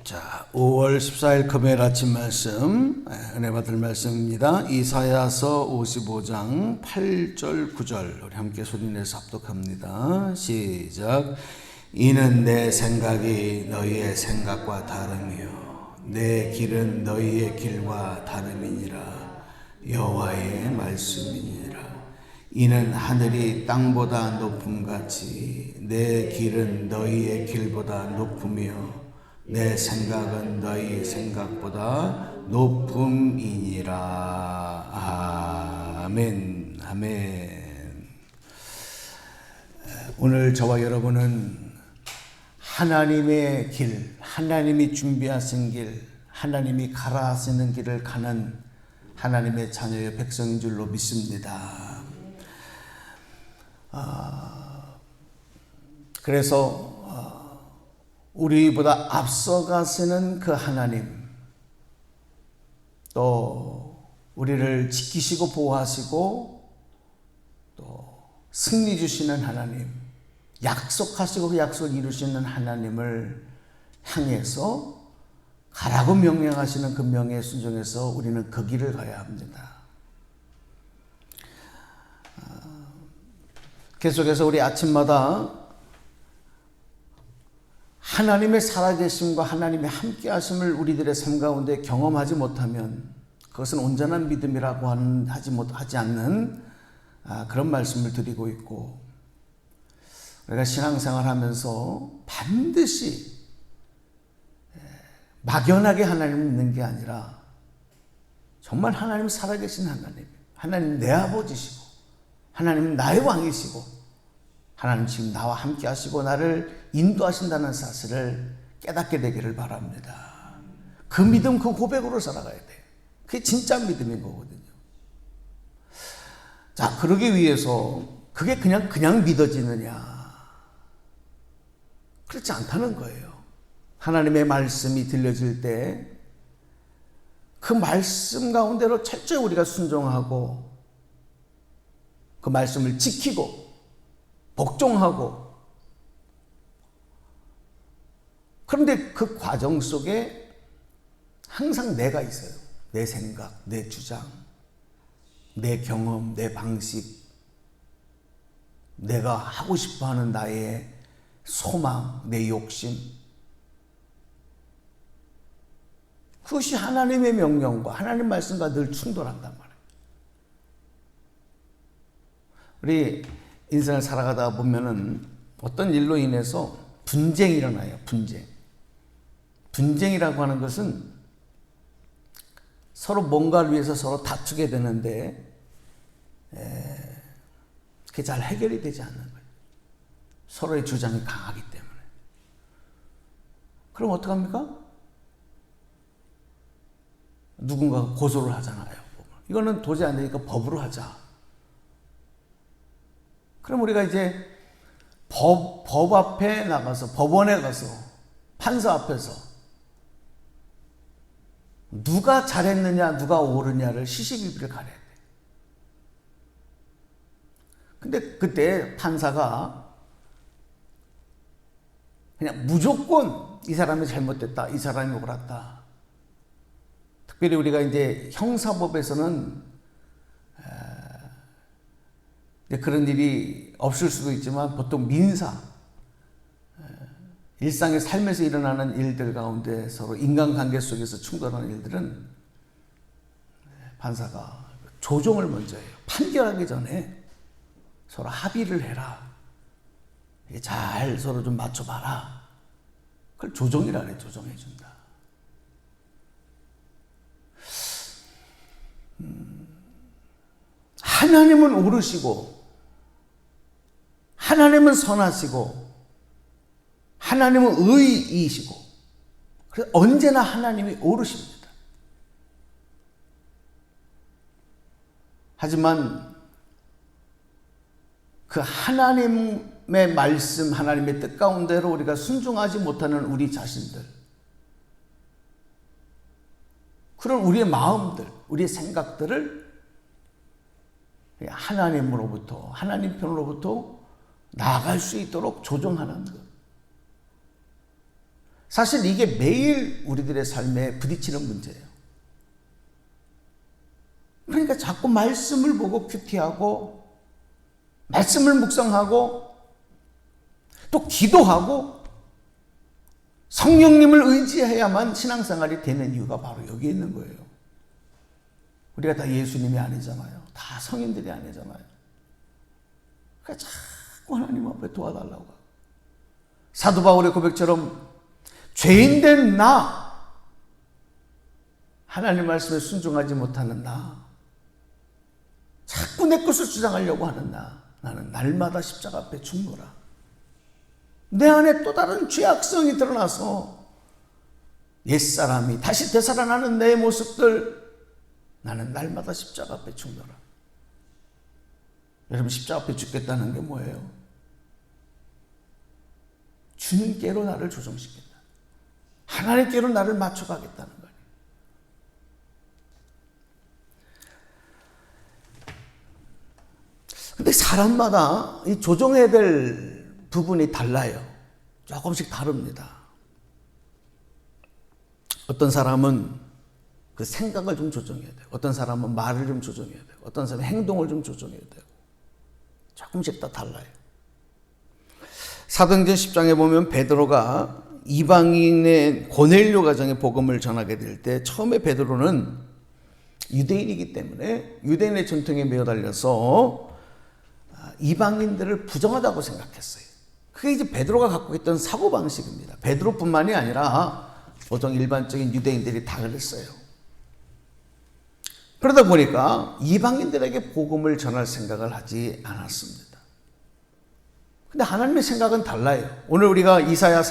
자, 5월 14일 금요일 아침 말씀, 은혜 받을 말씀입니다. 이사야서 55장 8절 9절 우리 함께 소리내서 합독합니다. 시작. 이는 내 생각이 너희의 생각과 다름이요 내 길은 너희의 길과 다름이니라. 여호와의 말씀이니라. 이는 하늘이 땅보다 높음같이 내 길은 너희의 길보다 높으며 내 생각은 너희 생각보다 높음이니라. 아멘. 아멘. 오늘 저와 여러분은 하나님의 길, 하나님이 준비하신 길, 하나님이 가라 하시는 길을 가는 하나님의 자녀의 백성인 줄로 믿습니다. 그래서 우리보다 앞서가시는 그 하나님, 또 우리를 지키시고 보호하시고 또 승리 주시는 하나님, 약속하시고 그 약속을 이루시는 하나님을 향해서 가라고 명령하시는 그 명령에 순종해서 우리는 그 길을 가야 합니다. 계속해서 우리 아침마다 하나님의 살아계심과 하나님의 함께하심을 우리들의 삶 가운데 경험하지 못하면 그것은 온전한 믿음이라고 하지 않는 그런 말씀을 드리고 있고, 우리가 신앙생활 하면서 반드시 막연하게 하나님을 믿는 게 아니라 정말 하나님 살아계신 하나님, 하나님 내 아버지시고 하나님 나의 왕이시고 하나님 지금 나와 함께 하시고 나를 인도하신다는 사실을 깨닫게 되기를 바랍니다. 그 믿음, 그 고백으로 살아가야 돼요. 그게 진짜 믿음인 거거든요. 자, 그러기 위해서 그게 그냥 믿어지느냐? 그렇지 않다는 거예요. 하나님의 말씀이 들려질 때 그 말씀 가운데로 철저히 우리가 순종하고 그 말씀을 지키고 복종하고, 그런데 그 과정 속에 항상 내가 있어요. 내 생각, 내 주장, 내 경험, 내 방식, 내가 하고 싶어하는 나의 소망, 내 욕심, 그것이 하나님의 명령과 하나님 말씀과 늘 충돌한단 말이에요. 우리 인생을 살아가다 보면은 어떤 일로 인해서 분쟁이 일어나요. 분쟁이라고 하는 것은 서로 뭔가를 위해서 서로 다투게 되는데 그게 잘 해결이 되지 않는 거예요. 서로의 주장이 강하기 때문에. 그럼 어떡합니까? 누군가가 고소를 하잖아요. 이거는 도저히 안 되니까 법으로 하자. 그럼 우리가 이제 법 앞에 나가서, 법원에 가서, 판사 앞에서 누가 잘했느냐, 누가 옳으냐를 시시비비를 가려야 돼. 근데 그때 판사가 그냥 무조건 이 사람이 잘못됐다, 이 사람이 옳았다. 특별히 우리가 이제 형사법에서는 그런 일이 없을 수도 있지만 보통 민사, 일상의 삶에서 일어나는 일들 가운데 서로 인간관계 속에서 충돌하는 일들은 판사가 조정을 먼저 해요. 판결하기 전에 서로 합의를 해라. 잘 서로 좀 맞춰봐라. 그걸 조정이라 그래. 조정해준다. 하나님은 옳으시고 하나님은 선하시고 하나님은 의이시고, 그래서 언제나 하나님이 옳으십니다. 하지만 그 하나님의 말씀, 하나님의 뜻 가운데로 우리가 순종하지 못하는 우리 자신들, 그런 우리의 마음들, 우리의 생각들을 하나님으로부터, 하나님 편으로부터 나아갈 수 있도록 조정하는 것. 사실 이게 매일 우리들의 삶에 부딪히는 문제예요. 그러니까 자꾸 말씀을 보고 큐티하고 말씀을 묵상하고 또 기도하고 성령님을 의지해야만 신앙생활이 되는 이유가 바로 여기에 있는 거예요. 우리가 다 예수님이 아니잖아요. 다 성인들이 아니잖아요. 그러니까 자꾸 하나님 앞에 도와달라고 하고. 사도 바울의 고백처럼 죄인된 나, 하나님 말씀에 순종하지 못하는 나, 자꾸 내 것을 주장하려고 하는 나, 나는 날마다 십자가 앞에 죽노라. 내 안에 또 다른 죄악성이 드러나서 옛사람이 다시 되살아나는 내 모습들, 나는 날마다 십자가 앞에 죽노라. 여러분, 십자가 앞에 죽겠다는 게 뭐예요? 주님께로 나를 조정시킨다. 하나님께로 나를 맞춰가겠다는 거예요. 근데 사람마다 이 조정해야 될 부분이 달라요. 조금씩 다릅니다. 어떤 사람은 그 생각을 좀 조정해야 돼요. 어떤 사람은 말을 좀 조정해야 돼요. 어떤 사람은 행동을 좀 조정해야 돼요. 조금씩 다 달라요. 사도행전 10장에 보면 베드로가 이방인의 고넬료 가정에 복음을 전하게 될 때 처음에 베드로는 유대인이기 때문에 유대인의 전통에 매어달려서 이방인들을 부정하다고 생각했어요. 그게 이제 베드로가 갖고 있던 사고방식입니다. 베드로뿐만이 아니라 보통 일반적인 유대인들이 다 그랬어요. 그러다 보니까 이방인들에게 복음을 전할 생각을 하지 않았습니다. 근데 하나님의 생각은 달라요. 오늘 우리가 이사야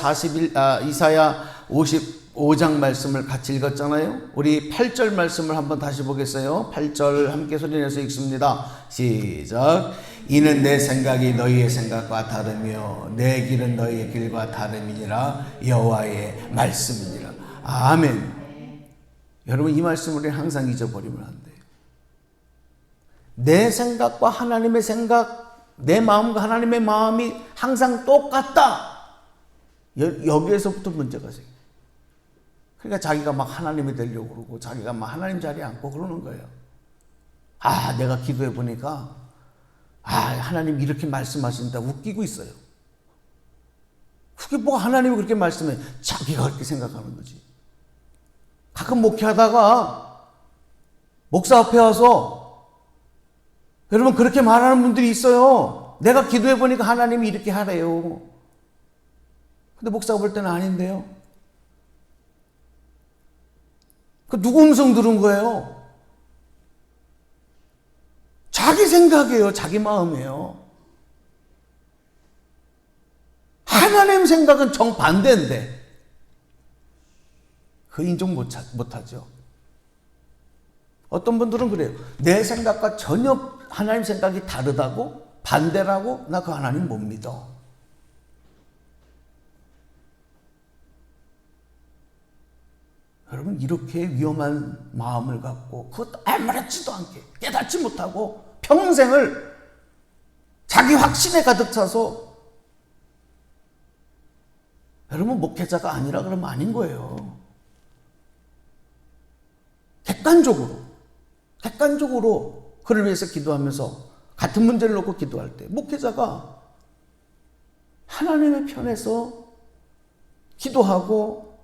55장 말씀을 같이 읽었잖아요. 우리 8절 말씀을 한번 다시 보겠어요. 8절 함께 소리내서 읽습니다. 시작. 이는 내 생각이 너희의 생각과 다르며 내 길은 너희의 길과 다름이니라. 여호와의 말씀이니라. 아멘. 여러분, 이 말씀을 우리 항상 잊어버리면 안 돼요. 내 생각과 하나님의 생각, 내 마음과 하나님의 마음이 항상 똑같다. 여기에서부터 문제가 생겨요. 그러니까 자기가 막 하나님이 되려고 그러고 자기가 막 하나님 자리에 앉고 그러는 거예요. 아, 내가 기도해 보니까 하나님 이렇게 말씀하신다. 웃기고 있어요. 그게 뭐 하나님이 그렇게 말씀해. 자기가 그렇게 생각하는 거지. 가끔 목회하다가 목사 앞에 와서 여러분 그렇게 말하는 분들이 있어요. 내가 기도해 보니까 하나님이 이렇게 하래요. 근데 목사가 볼 때는 아닌데요. 그 누구 음성 들은 거예요? 자기 생각이에요. 자기 마음이에요. 하나님 생각은 정반대인데 그 인정 못하죠. 어떤 분들은 그래요. 내 생각과 전혀 하나님 생각이 다르다고? 반대라고? 나 그 하나님 못 믿어. 여러분, 이렇게 위험한 마음을 갖고 그것도 아무렇지도 않게 깨닫지 못하고 평생을 자기 확신에 가득 차서 여러분 목회자가 아니라 그러면 아닌 거예요. 객관적으로 그를 위해서 기도하면서 같은 문제를 놓고 기도할 때 목회자가 하나님의 편에서 기도하고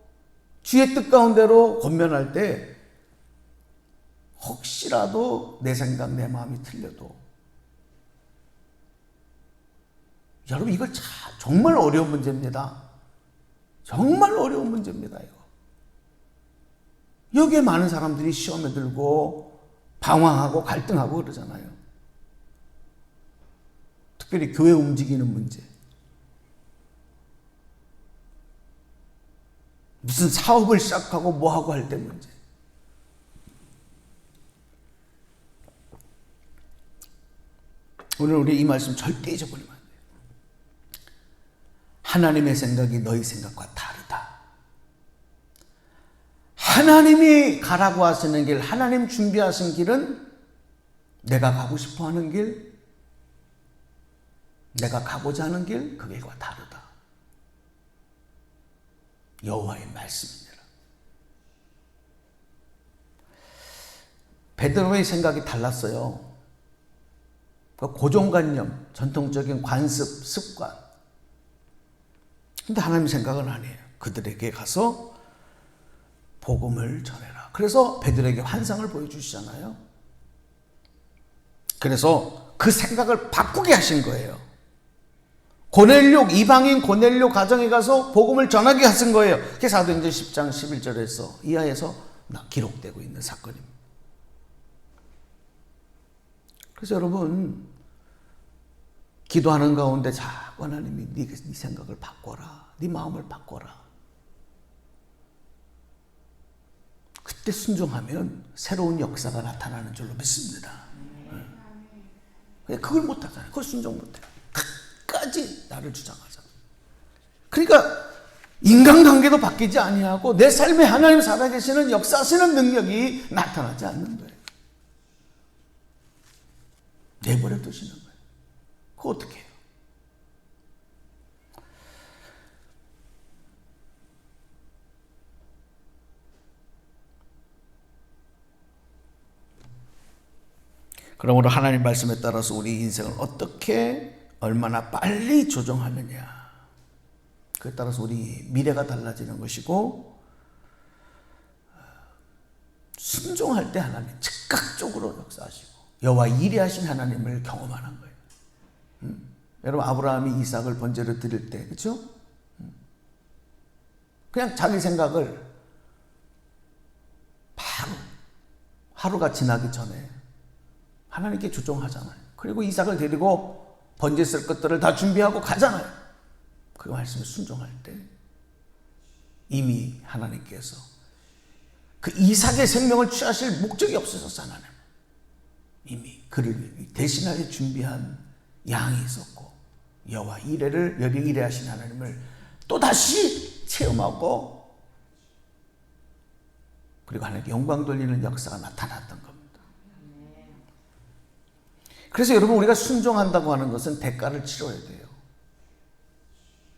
주의 뜻 가운데로 권면할 때 혹시라도 내 생각, 내 마음이 틀려도 여러분 이걸 정말 어려운 문제입니다. 정말 어려운 문제입니다. 이거. 여기에 많은 사람들이 시험에 들고 방황하고 갈등하고 그러잖아요. 특별히 교회 움직이는 문제. 무슨 사업을 시작하고 뭐하고 할 때 문제. 오늘 우리 이 말씀 절대 잊어버리면 안 돼요. 하나님의 생각이 너희 생각과 다르다. 하나님이 가라고 하시는 길, 하나님 준비하신 길은 내가 가고 싶어 하는 길, 내가 가고자 하는 길, 그 길과 다르다. 여호와의 말씀입니다. 베드로의 생각이 달랐어요. 고정관념, 전통적인 관습, 습관. 근데 하나님 생각은 아니에요. 그들에게 가서 복음을 전해라. 그래서 베드로에게 환상을 보여주시잖아요. 그래서 그 생각을 바꾸게 하신 거예요. 고넬료, 이방인 고넬료 가정에 가서 복음을 전하게 하신 거예요. 그게 사도행전 10장 11절에서 이하에서 기록되고 있는 사건입니다. 그래서 여러분, 기도하는 가운데 자꾸 하나님이 네 생각을 바꿔라. 네 마음을 바꿔라. 그때 순종하면 새로운 역사가 나타나는 줄로 믿습니다. 그걸 못하잖아요. 그걸 순종 못해요. 끝까지 나를 주장하잖아요. 그러니까 인간관계도 바뀌지 아니하고 내 삶에 하나님 살아계시는 역사하시는 능력이 나타나지 않는 거예요. 내버려 두시는 거예요. 그거 어떻게 해요? 그러므로 하나님 말씀에 따라서 우리 인생을 어떻게 얼마나 빨리 조정하느냐, 그에 따라서 우리 미래가 달라지는 것이고, 순종할 때 하나님 즉각적으로 역사하시고 여호와 이레하신 하나님을 경험하는 거예요. 여러분, 아브라함이 이삭을 번제로 드릴 때, 그렇죠? 그냥 자기 생각을 바로 하루가 지나기 전에 하나님께 조정하잖아요. 그리고 이삭을 데리고 번제 쓸 것들을 다 준비하고 가잖아요. 그 말씀에 순종할 때 이미 하나님께서 그 이삭의 생명을 취하실 목적이 없으셨어. 하나님 이미 그를 대신하여 준비한 양이 있었고, 여호와 이레를 여기 이레하신 하나님을 또다시 체험하고, 그리고 하나님께 영광 돌리는 역사가 나타났던 겁니다. 그래서 여러분, 우리가 순종한다고 하는 것은 대가를 치러야 돼요.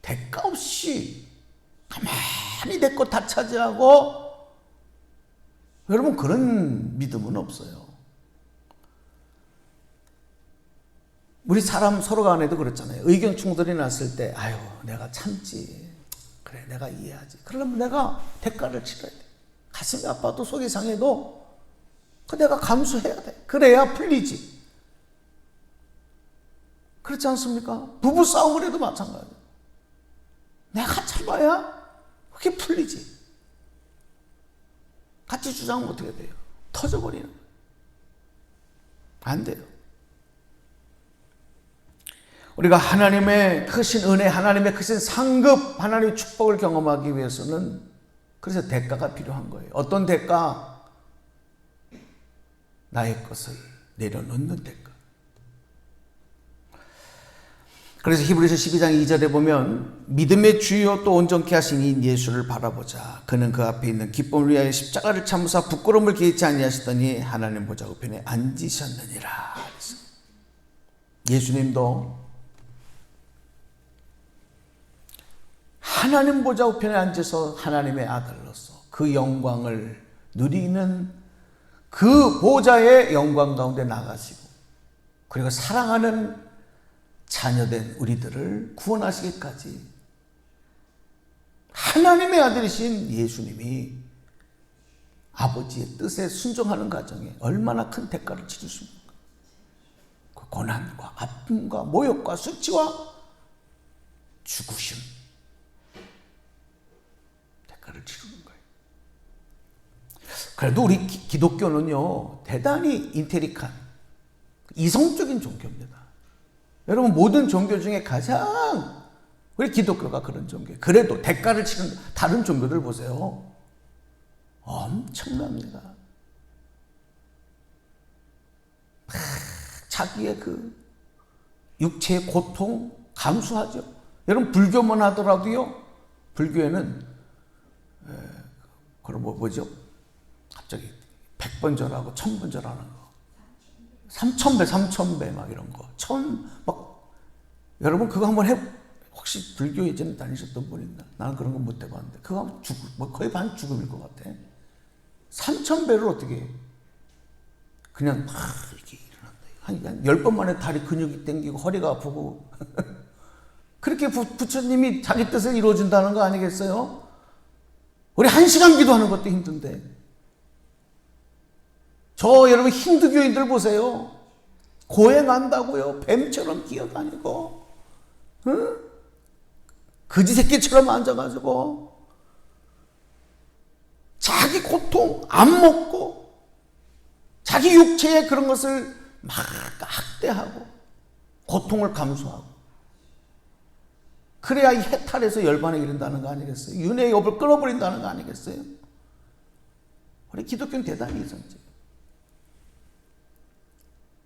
대가 없이 가만히 내 것 다 차지하고, 여러분, 그런 믿음은 없어요. 우리 사람 서로 간에도 그렇잖아요. 의견 충돌이 났을 때, 아유, 내가 참지. 그래, 내가 이해하지. 그러려면 내가 대가를 치러야 돼. 가슴이 아파도 속이 상해도 내가 감수해야 돼. 그래야 풀리지. 그렇지 않습니까? 부부 싸움을 해도 마찬가지예요. 내가 참아야 그게 풀리지. 같이 주장하면 어떻게 돼요? 터져버리는 거예요. 안 돼요. 우리가 하나님의 크신 은혜, 하나님의 크신 상급, 하나님의 축복을 경험하기 위해서는 그래서 대가가 필요한 거예요. 어떤 대가? 나의 것을 내려놓는 대가. 그래서 히브리서 12장 2절에 보면, 믿음의 주요 또 온전케 하신 이 예수를 바라보자. 그는 그 앞에 있는 기쁨을 위하여 십자가를 참으사 부끄러움을 개의치 아니하시더니 하나님 보좌 우편에 앉으셨느니라. 예수님도 하나님 보좌 우편에 앉아서 하나님의 아들로서 그 영광을 누리는 그 보좌의 영광 가운데 나가시고, 그리고 사랑하는 자녀된 우리들을 구원하시기까지 하나님의 아들이신 예수님이 아버지의 뜻에 순종하는 과정에 얼마나 큰 대가를 치르십니까? 그 고난과 아픔과 모욕과 수치와 죽으심, 대가를 치르는 거예요. 그래도 우리 기독교는요, 대단히 인테리칸, 이성적인 종교입니다. 여러분, 모든 종교 중에 가장, 우리 기독교가 그런 종교예요. 그래도 대가를 치는 다른 종교들 보세요. 엄청납니다. 자기의 그 육체의 고통 감수하죠. 여러분, 불교만 하더라도요, 불교에는 그럼 뭐죠? 갑자기 100번 절하고 1000번 절하는 거, 3000배 막 이런 거, 여러분 그거 한번 혹시 불교 예전에 다니셨던 분 있나? 나는 그런 거 못 해봤는데 그거 거의 반 죽음일 것 같아. 3,000배를 어떻게 해? 그냥 막 이렇게 일어난다. 한 10번 만에 다리 근육이 땡기고 허리가 아프고 그렇게 부처님이 자기 뜻을 이루어준다는 거 아니겠어요? 우리 1시간 기도하는 것도 힘든데 저 여러분 힌두교인들 보세요. 고행한다고요. 뱀처럼 기어다니고 응? 거지 새끼처럼 앉아가지고 자기 고통 안 먹고 자기 육체의 그런 것을 막 학대하고 고통을 감수하고 그래야 이 해탈에서 열반에 이른다는 거 아니겠어요? 윤회의 업을 끊어버린다는 거 아니겠어요? 우리 기독교는 대단히 이상적.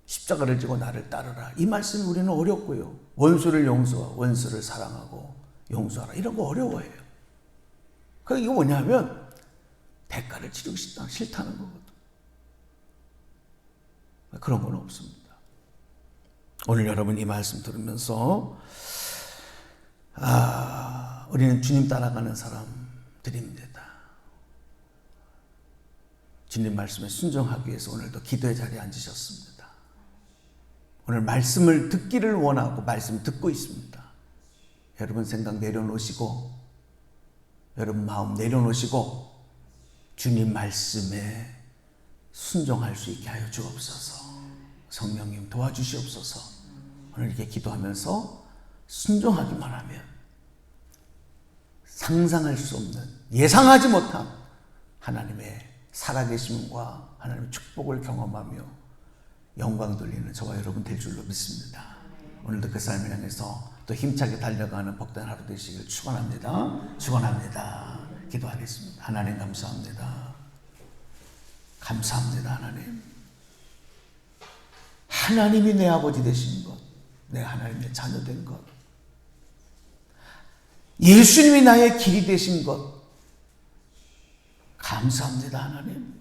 십자가를 지고 나를 따르라. 이 말씀이 우리는 어렵고요. 원수를 용서하고 원수를 사랑하고 용서하라. 이런 거 어려워해요. 그게 뭐냐면 대가를 치르기 싫다는 거거든. 그런 건 없습니다. 오늘 여러분 이 말씀 들으면서 우리는 주님 따라가는 사람들입니다. 주님 말씀에 순종하기 위해서 오늘도 기도의 자리에 앉으셨습니다. 오늘 말씀을 듣기를 원하고 말씀 듣고 있습니다. 여러분 생각 내려놓으시고 여러분 마음 내려놓으시고 주님 말씀에 순종할 수 있게 하여 주옵소서. 성령님 도와주시옵소서. 오늘 이렇게 기도하면서 순종하기만 하면 상상할 수 없는 예상하지 못한 하나님의 살아계심과 하나님의 축복을 경험하며 영광 돌리는 저와 여러분 될 줄로 믿습니다. 오늘도 그 삶을 향해서 또 힘차게 달려가는 복된 하루 되시길 축원합니다. 축원합니다. 기도하겠습니다. 하나님 감사합니다. 감사합니다. 하나님. 하나님이 내 아버지 되신 것, 내 하나님의 자녀 된 것, 예수님이 나의 길이 되신 것 감사합니다. 하나님.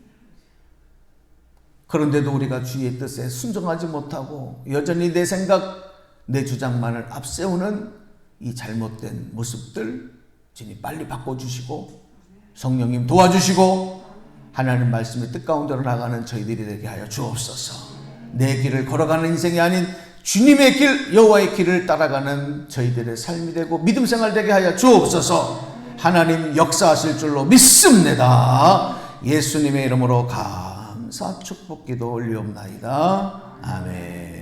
그런데도 우리가 주의 뜻에 순종하지 못하고 여전히 내 생각, 내 주장만을 앞세우는 이 잘못된 모습들 주님 빨리 바꿔주시고 성령님 도와주시고 하나님 말씀의 뜻 가운데로 나가는 저희들이 되게 하여 주옵소서. 내 길을 걸어가는 인생이 아닌 주님의 길, 여호와의 길을 따라가는 저희들의 삶이 되고 믿음 생활 되게 하여 주옵소서. 하나님 역사하실 줄로 믿습니다. 예수님의 이름으로 감사 축복 기도 올리옵나이다. 아멘.